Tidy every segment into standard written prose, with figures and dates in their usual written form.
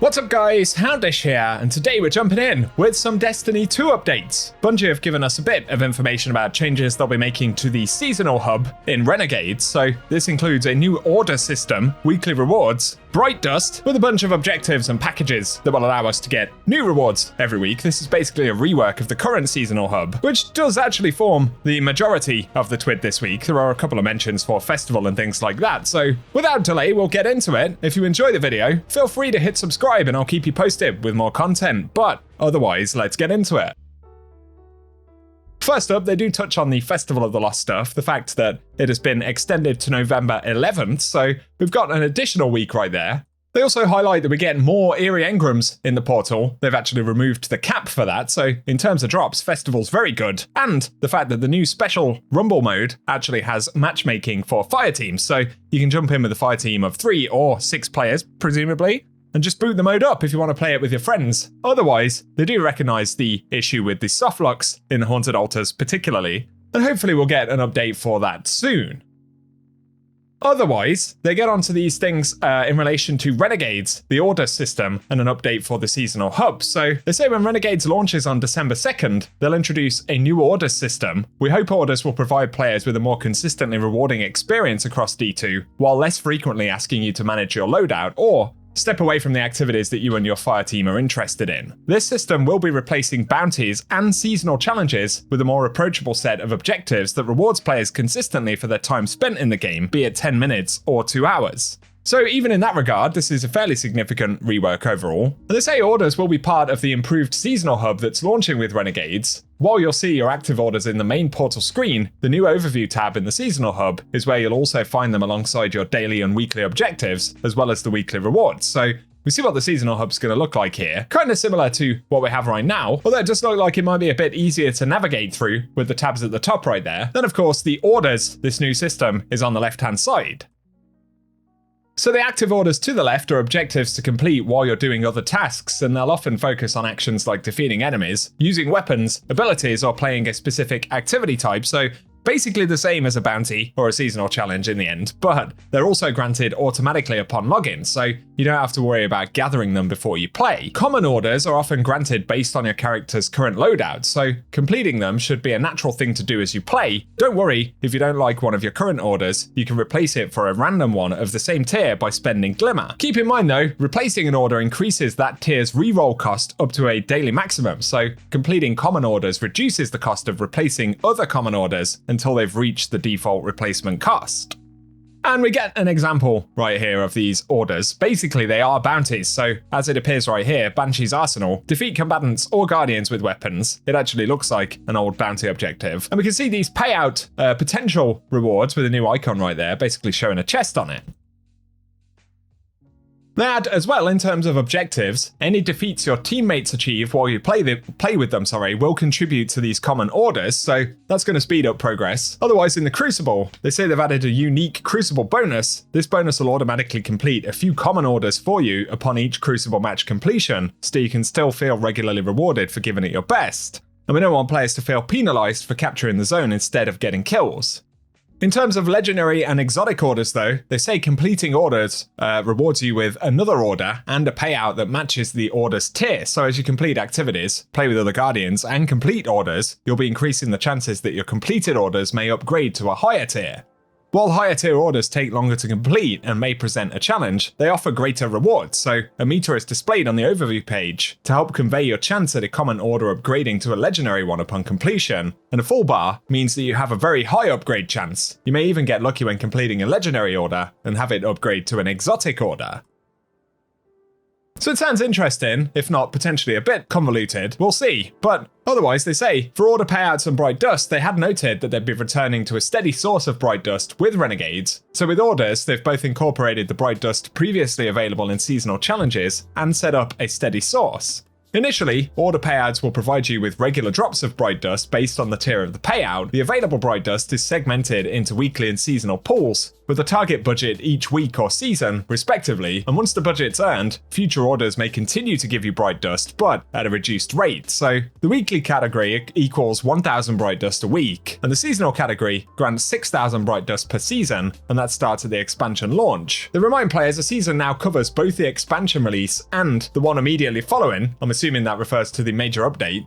What's up guys, Houndish here, and today we're jumping in with some Destiny 2 updates. Bungie have given us a bit of information about changes they'll be making to the seasonal hub in Renegades, so this includes a new order system, weekly rewards, Bright Dust, with a bunch of objectives and packages that will allow us to get new rewards every week. This is basically a rework of the current seasonal hub, which does actually form the majority of the TWID this week. There are a couple of mentions for festival and things like that, so without delay, we'll get into it. If you enjoy the video, feel free to hit subscribe and I'll keep you posted with more content, but otherwise, let's get into it. First up, they do touch on the Festival of the Lost stuff, the fact that it has been extended to November 11th, so we've got an additional week right there. They also highlight that we get more Eerie Engrams in the portal. They've actually removed the cap for that, so in terms of drops, Festival's very good. And the fact that the new special Rumble mode actually has matchmaking for fire teams, so you can jump in with a fire team of 3 or 6 players, presumably, and just boot the mode up if you want to play it with your friends. Otherwise, they do recognise the issue with the softlocks in the Haunted Altars particularly, and hopefully we'll get an update for that soon. Otherwise, they get onto these things in relation to Renegades, the order system, and an update for the seasonal hub. So they say when Renegades launches on December 2nd, they'll introduce a new order system. We hope orders will provide players with a more consistently rewarding experience across D2, while less frequently asking you to manage your loadout or step away from the activities that you and your fire team are interested in. This system will be replacing bounties and seasonal challenges with a more approachable set of objectives that rewards players consistently for their time spent in the game, be it 10 minutes or 2 hours. So even in that regard, this is a fairly significant rework overall. And they say orders will be part of the improved seasonal hub that's launching with Renegades. While you'll see your active orders in the main portal screen, the new overview tab in the seasonal hub is where you'll also find them alongside your daily and weekly objectives, as well as the weekly rewards. So we see what the seasonal hub's going to look like here. Kind of similar to what we have right now, although it does look like it might be a bit easier to navigate through with the tabs at the top right there. Then of course the orders, this new system, is on the left-hand side. So the active orders to the left are objectives to complete while you're doing other tasks, and they'll often focus on actions like defeating enemies, using weapons, abilities, or playing a specific activity type, so basically the same as a bounty or a seasonal challenge in the end, but they're also granted automatically upon login, so you don't have to worry about gathering them before you play. Common orders are often granted based on your character's current loadout, so completing them should be a natural thing to do as you play. Don't worry, if you don't like one of your current orders, you can replace it for a random one of the same tier by spending Glimmer. Keep in mind though, replacing an order increases that tier's reroll cost up to a daily maximum, so completing common orders reduces the cost of replacing other common orders until they've reached the default replacement cost. And we get an example right here of these orders. Basically, they are bounties, so as it appears right here, Banshee's Arsenal, defeat combatants or guardians with weapons. It actually looks like an old bounty objective. And we can see these payout potential rewards with a new icon right there, basically showing a chest on it. They add as well, in terms of objectives, any defeats your teammates achieve while you play with them, will contribute to these common orders, so that's going to speed up progress. Otherwise, in the Crucible, they say they've added a unique Crucible bonus. This bonus will automatically complete a few common orders for you upon each Crucible match completion, so you can still feel regularly rewarded for giving it your best. And we don't want players to feel penalised for capturing the zone instead of getting kills. In terms of legendary and exotic orders though, they say completing orders rewards you with another order and a payout that matches the order's tier. So as you complete activities, play with other guardians, and complete orders, you'll be increasing the chances that your completed orders may upgrade to a higher tier. While higher tier orders take longer to complete and may present a challenge, they offer greater rewards, so a meter is displayed on the overview page to help convey your chance at a common order upgrading to a legendary one upon completion, and a full bar means that you have a very high upgrade chance. You may even get lucky when completing a legendary order and have it upgrade to an exotic order. So it sounds interesting, if not potentially a bit convoluted, we'll see. But otherwise, they say, for order payouts and Bright Dust, they had noted that they'd be returning to a steady source of Bright Dust with Renegades. So with orders, they've both incorporated the Bright Dust previously available in seasonal challenges and set up a steady source. Initially, order payouts will provide you with regular drops of Bright Dust based on the tier of the payout. The available Bright Dust is segmented into weekly and seasonal pools, with a target budget each week or season, respectively, and once the budget's earned, future orders may continue to give you bright dust, but at a reduced rate. So the weekly category equals 1,000 bright dust a week, and the seasonal category grants 6,000 bright dust per season, and that starts at the expansion launch. They remind players a season now covers both the expansion release and the one immediately following. I'm assuming that refers to the major update.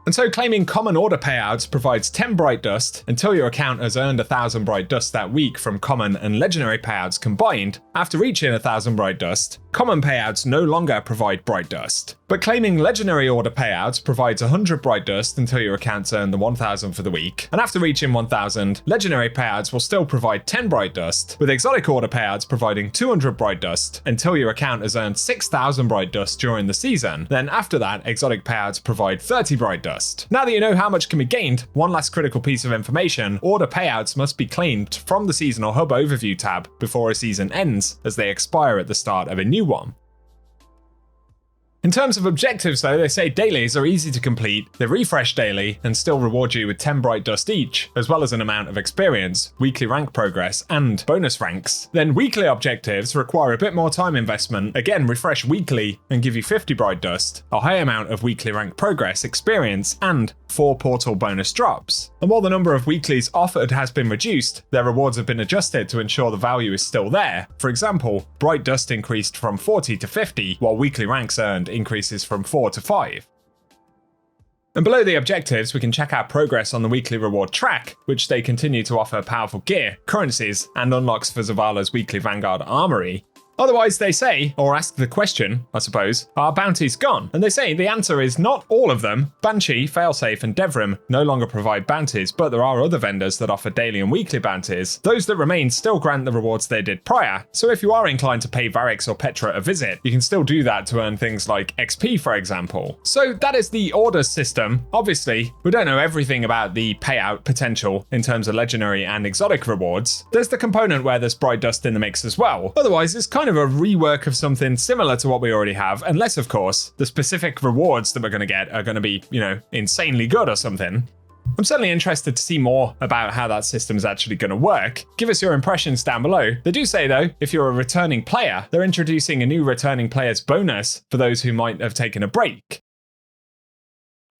And so claiming common order payouts provides 10 bright dust until your account has earned 1,000 bright dust that week from common and legendary payouts combined. After reaching 1,000 bright dust, common payouts no longer provide bright dust. But claiming legendary order payouts provides 100 bright dust until your account's earned the 1,000 for the week. And after reaching 1,000, legendary payouts will still provide 10 bright dust, with exotic order payouts providing 200 bright dust until your account has earned 6,000 bright dust during the season. Then after that, exotic payouts provide 30 bright dust. Now that you know how much can be gained, one last critical piece of information: order payouts must be claimed from the Seasonal Hub Overview tab before a season ends, as they expire at the start of a new one. In terms of objectives though, they say dailies are easy to complete, they refresh daily, and still reward you with 10 bright dust each, as well as an amount of experience, weekly rank progress, and bonus ranks. Then weekly objectives require a bit more time investment, again refresh weekly, and give you 50 bright dust, a high amount of weekly rank progress, experience, and 4 portal bonus drops. And while the number of weeklies offered has been reduced, their rewards have been adjusted to ensure the value is still there. For example, bright dust increased from 40 to 50, while weekly ranks earned increases from 4 to 5. And below the objectives, we can check out progress on the weekly reward track, which they continue to offer powerful gear, currencies, and unlocks for Zavala's weekly Vanguard armory. Otherwise, they say, or ask the question, I suppose, are bounties gone? And they say the answer is not all of them. Banshee, Failsafe, and Devrim no longer provide bounties, but there are other vendors that offer daily and weekly bounties. Those that remain still grant the rewards they did prior, so if you are inclined to pay Varix or Petra a visit, you can still do that to earn things like XP, for example. So that is the orders system. Obviously, we don't know everything about the payout potential in terms of legendary and exotic rewards. There's the component where there's bright dust in the mix as well. Otherwise, it's kind of a rework of something similar to what we already have, unless of course the specific rewards that we're going to get are going to be, insanely good or something. I'm certainly interested to see more about how that system is actually going to work. Give us your impressions down below. They do say though, if you're a returning player, they're introducing a new returning players bonus for those who might have taken a break.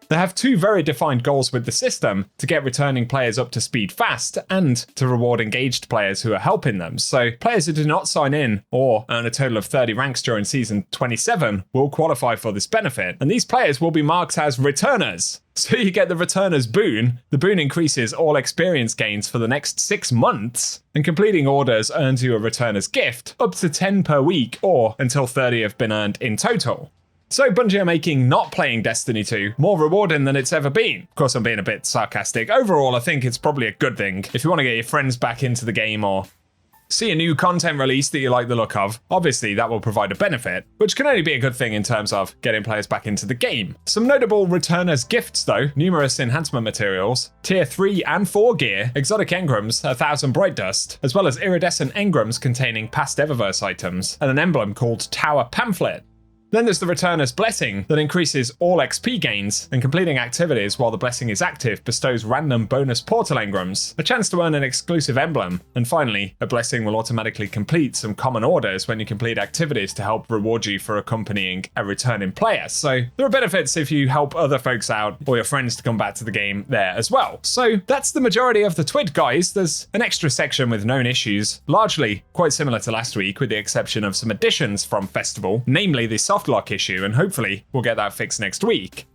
They have 2 very defined goals with the system: to get returning players up to speed fast and to reward engaged players who are helping them. So players who do not sign in or earn a total of 30 ranks during season 27 will qualify for this benefit, and these players will be marked as returners. So you get the returner's boon. The boon increases all experience gains for the next 6 months, and completing orders earns you a returner's gift, up to 10 per week or until 30 have been earned in total. So Bungie are making not playing Destiny 2 more rewarding than it's ever been. Of course, I'm being a bit sarcastic. Overall, I think it's probably a good thing. If you want to get your friends back into the game or see a new content release that you like the look of, obviously that will provide a benefit, which can only be a good thing in terms of getting players back into the game. Some notable returners gifts though: numerous enhancement materials, tier 3 and 4 gear, exotic engrams, 1,000 bright dust, as well as iridescent engrams containing past Eververse items, and an emblem called Tower Pamphlet. Then there's the Returner's Blessing that increases all XP gains, and completing activities while the blessing is active bestows random bonus portal engrams, a chance to earn an exclusive emblem, and finally, a blessing will automatically complete some common orders when you complete activities to help reward you for accompanying a returning player. So there are benefits if you help other folks out or your friends to come back to the game there as well. So that's the majority of the TWID, guys. There's an extra section with known issues, largely quite similar to last week with the exception of some additions from Festival, namely the soft lock issue, and hopefully we'll get that fixed next week.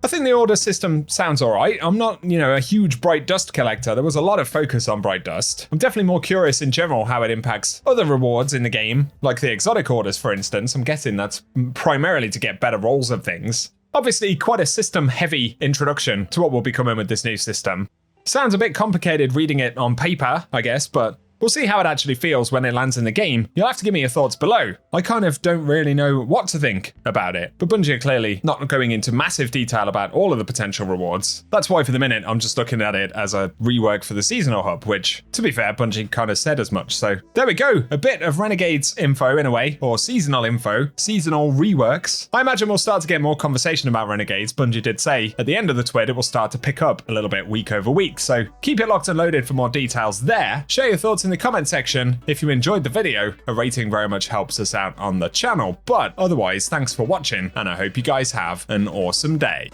I think the order system sounds alright. I'm not, a huge bright dust collector. There was a lot of focus on bright dust. I'm definitely more curious in general how it impacts other rewards in the game, like the exotic orders, for instance. I'm guessing that's primarily to get better rolls of things. Obviously, quite a system-heavy introduction to what will be coming with this new system. Sounds a bit complicated reading it on paper, I guess, but we'll see how it actually feels when it lands in the game. You'll have to give me your thoughts below. I kind of don't really know what to think about it, but Bungie are clearly not going into massive detail about all of the potential rewards. That's why for the minute I'm just looking at it as a rework for the seasonal hub, which, to be fair, Bungie kind of said as much. So there we go, a bit of Renegades info in a way, or seasonal info, seasonal reworks. I imagine we'll start to get more conversation about Renegades. Bungie did say at the end of the TWID it will start to pick up a little bit week over week, so keep it locked and loaded for more details there. Share your thoughts in the comment section if you enjoyed the video. A rating very much helps us out on the channel. But otherwise, thanks for watching, and I hope you guys have an awesome day.